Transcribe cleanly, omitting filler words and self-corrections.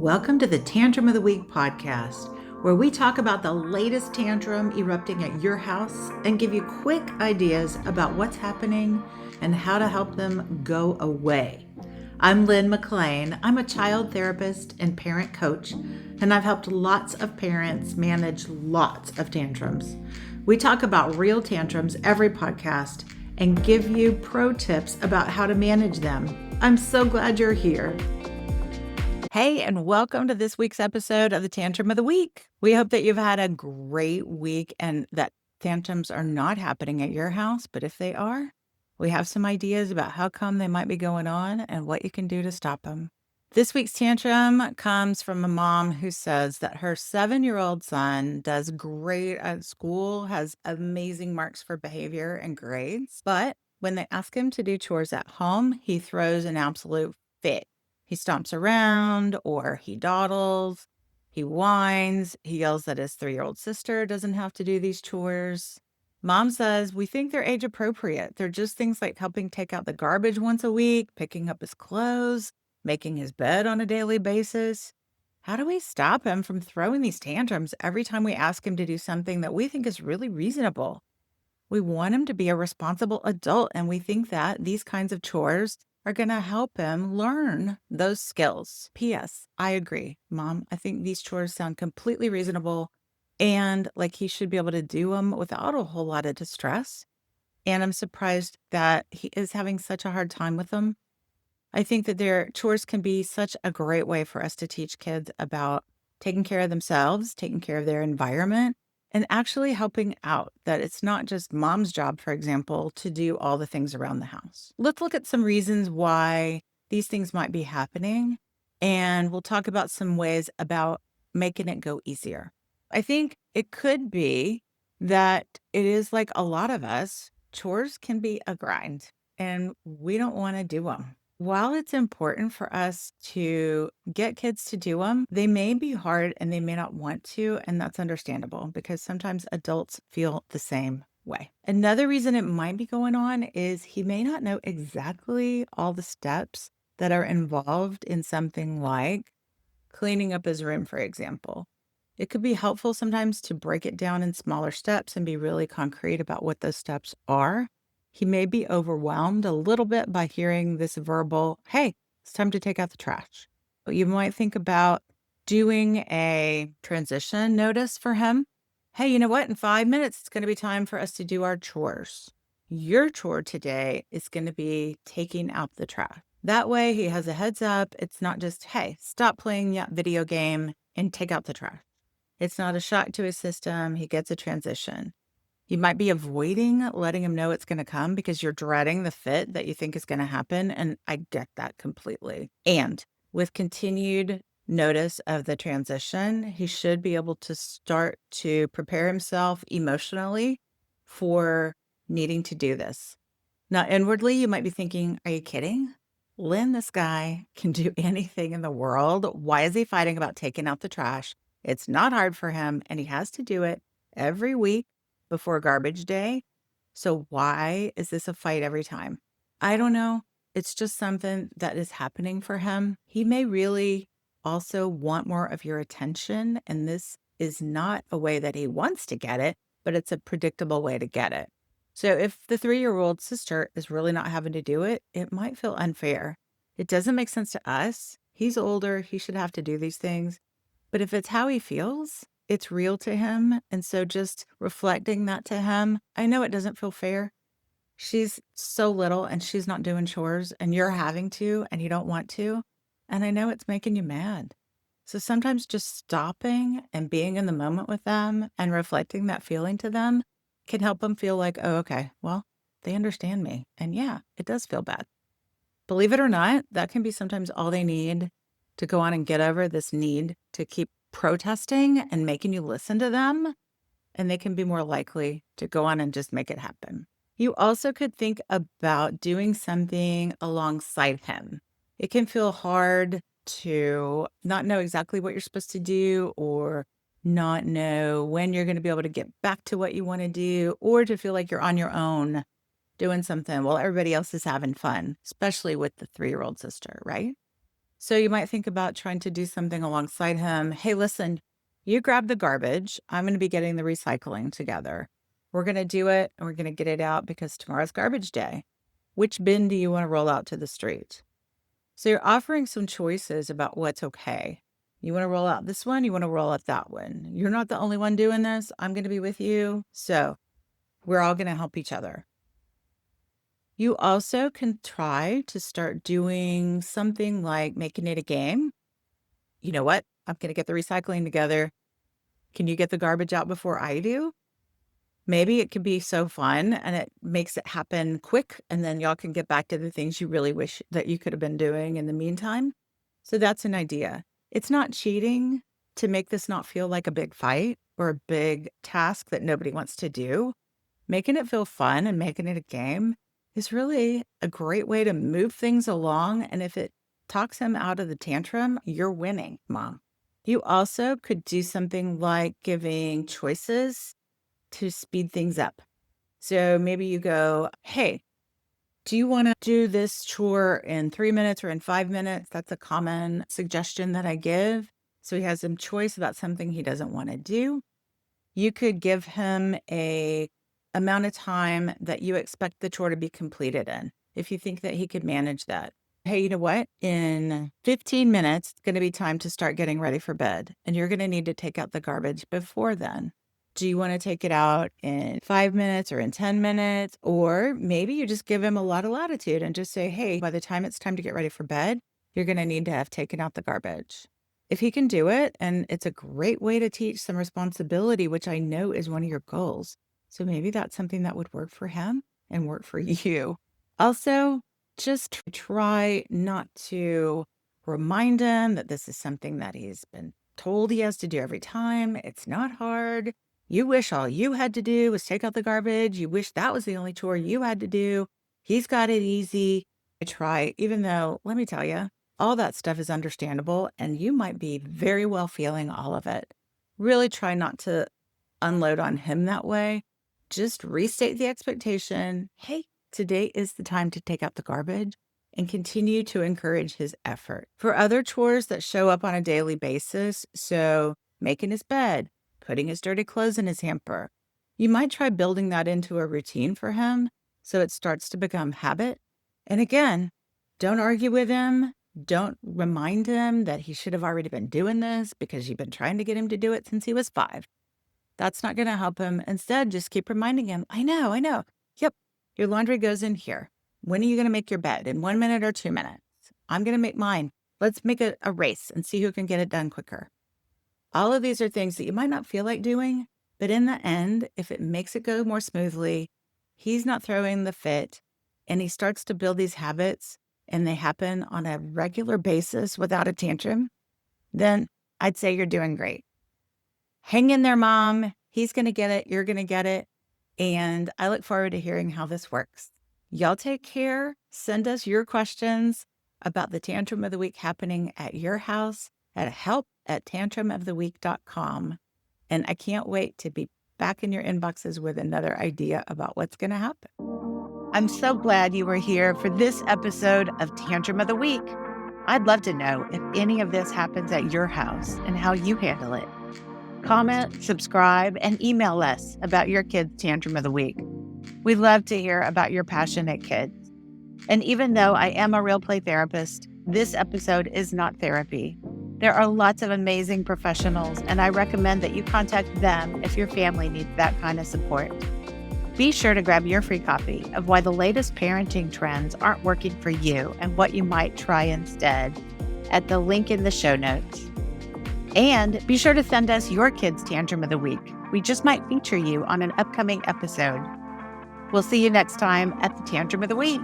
Welcome to the Tantrum of the Week podcast, where we talk about the latest tantrum erupting at your house and give you quick ideas about what's happening and how to help them go away. I'm Lynn McLean. I'm a child therapist and parent coach, and I've helped lots of parents manage lots of tantrums. We talk about real tantrums every podcast and give you pro tips about how to manage them. I'm so glad you're here. Hey, and welcome to this week's episode of the Tantrum of the Week. We hope that you've had a great week and that tantrums are not happening at your house, but if they are, we have some ideas about how come they might be going on and what you can do to stop them. This week's tantrum comes from a mom who says that her 7-year-old son does great at school, has amazing marks for behavior and grades, but when they ask him to do chores at home, he throws an absolute fit. He stomps around or he dawdles, he whines, he yells that his 3-year-old sister doesn't have to do these chores. Mom says, we think they're age appropriate. They're just things like helping take out the garbage once a week, picking up his clothes, making his bed on a daily basis. How do we stop him from throwing these tantrums every time we ask him to do something that we think is really reasonable? We want him to be a responsible adult, and we think that these kinds of chores are going to help him learn those skills. P.S. I agree, Mom. I think these chores sound completely reasonable and like he should be able to do them without a whole lot of distress. And I'm surprised that he is having such a hard time with them. I think that their chores can be such a great way for us to teach kids about taking care of themselves, taking care of their environment, and actually helping out, that it's not just mom's job, for example, to do all the things around the house. Let's look at some reasons why these things might be happening, and we'll talk about some ways about making it go easier. I think it could be that it is like a lot of us, chores can be a grind, and we don't want to do them. While it's important for us to get kids to do them, they may be hard and they may not want to, and that's understandable because sometimes adults feel the same way. Another reason it might be going on is he may not know exactly all the steps that are involved in something like cleaning up his room, for example. It could be helpful sometimes to break it down in smaller steps and be really concrete about what those steps are. He may be overwhelmed a little bit by hearing this verbal, hey, it's time to take out the trash. But you might think about doing a transition notice for him. Hey, you know what? In 5 minutes, it's going to be time for us to do our chores. Your chore today is going to be taking out the trash. That way he has a heads up. It's not just, hey, stop playing that video game and take out the trash. It's not a shock to his system. He gets a transition. You might be avoiding letting him know it's going to come because you're dreading the fit that you think is going to happen. And I get that completely. And with continued notice of the transition, he should be able to start to prepare himself emotionally for needing to do this. Now, inwardly, you might be thinking, are you kidding? Lynn, this guy can do anything in the world. Why is he fighting about taking out the trash? It's not hard for him, and he has to do it every week before garbage day. So why is this a fight every time? I don't know. It's just something that is happening for him. He may really also want more of your attention, and this is not a way that he wants to get it, but it's a predictable way to get it. So if the 3-year-old sister is really not having to do it, it might feel unfair. It doesn't make sense to us. He's older. He should have to do these things. But if it's how he feels, it's real to him. And so just reflecting that to him, I know it doesn't feel fair. She's so little and she's not doing chores and you're having to and you don't want to. And I know it's making you mad. So sometimes just stopping and being in the moment with them and reflecting that feeling to them can help them feel like, oh, okay, well, they understand me. And yeah, it does feel bad. Believe it or not, that can be sometimes all they need to go on and get over this need to keep protesting and making you listen to them. And they can be more likely to go on and just make it happen. You also could think about doing something alongside him. It can feel hard to not know exactly what you're supposed to do or not know when you're going to be able to get back to what you want to do, or to feel like you're on your own doing something while everybody else is having fun, especially with the 3-year-old sister, right? So you might think about trying to do something alongside him. Hey, listen, you grab the garbage. I'm going to be getting the recycling together. We're going to do it and we're going to get it out because tomorrow's garbage day. Which bin do you want to roll out to the street? So you're offering some choices about what's okay. You want to roll out this one, you want to roll out that one. You're not the only one doing this. I'm going to be with you. So we're all going to help each other. You also can try to start doing something like making it a game. You know what? I'm going to get the recycling together. Can you get the garbage out before I do? Maybe it could be so fun and it makes it happen quick, and then y'all can get back to the things you really wish that you could have been doing in the meantime. So that's an idea. It's not cheating to make this not feel like a big fight or a big task that nobody wants to do. Making it feel fun and making it a game is really a great way to move things along. And if it talks him out of the tantrum, you're winning, Mom. You also could do something like giving choices to speed things up. So maybe you go, hey, do you want to do this chore in 3 minutes or in 5 minutes? That's a common suggestion that I give. So he has some choice about something he doesn't want to do. You could give him a amount of time that you expect the chore to be completed in, if you think that he could manage that. Hey, you know what? In 15 minutes, it's going to be time to start getting ready for bed, and you're going to need to take out the garbage before then. Do you want to take it out in 5 minutes or in 10 minutes? Or maybe you just give him a lot of latitude and just say, hey, by the time it's time to get ready for bed, you're going to need to have taken out the garbage. If he can do it, and it's a great way to teach some responsibility, which I know is one of your goals. So maybe that's something that would work for him and work for you. Also, just try not to remind him that this is something that he's been told he has to do every time. It's not hard. You wish all you had to do was take out the garbage. You wish that was the only chore you had to do. He's got it easy. Try, even though, let me tell you, all that stuff is understandable and you might be very well feeling all of it. Really try not to unload on him that way. Just restate the expectation. Hey, today is the time to take out the garbage, and continue to encourage his effort. For other chores that show up on a daily basis, so making his bed, putting his dirty clothes in his hamper, you might try building that into a routine for him so it starts to become habit. And again, don't argue with him. Don't remind him that he should have already been doing this because you've been trying to get him to do it since he was 5. That's not going to help him. Instead, just keep reminding him, I know. Yep, your laundry goes in here. When are you going to make your bed? In 1 minute or 2 minutes? I'm going to make mine. Let's make a race and see who can get it done quicker. All of these are things that you might not feel like doing, but in the end, if it makes it go more smoothly, he's not throwing the fit, and he starts to build these habits, and they happen on a regular basis without a tantrum, then I'd say you're doing great. Hang in there, Mom. He's going to get it. You're going to get it. And I look forward to hearing how this works. Y'all take care. Send us your questions about the Tantrum of the Week happening at your house at help@tantrumoftheweek.com. And I can't wait to be back in your inboxes with another idea about what's going to happen. I'm so glad you were here for this episode of Tantrum of the Week. I'd love to know if any of this happens at your house and how you handle it. Comment, subscribe, and email us about your kid's Tantrum of the Week. We love to hear about your passionate kids. And even though I am a real play therapist, this episode is not therapy. There are lots of amazing professionals, and I recommend that you contact them if your family needs that kind of support. Be sure to grab your free copy of Why the Latest Parenting Trends Aren't Working for You and What You Might Try Instead at the link in the show notes. And be sure to send us your kid's Tantrum of the Week. We just might feature you on an upcoming episode. We'll see you next time at the Tantrum of the Week.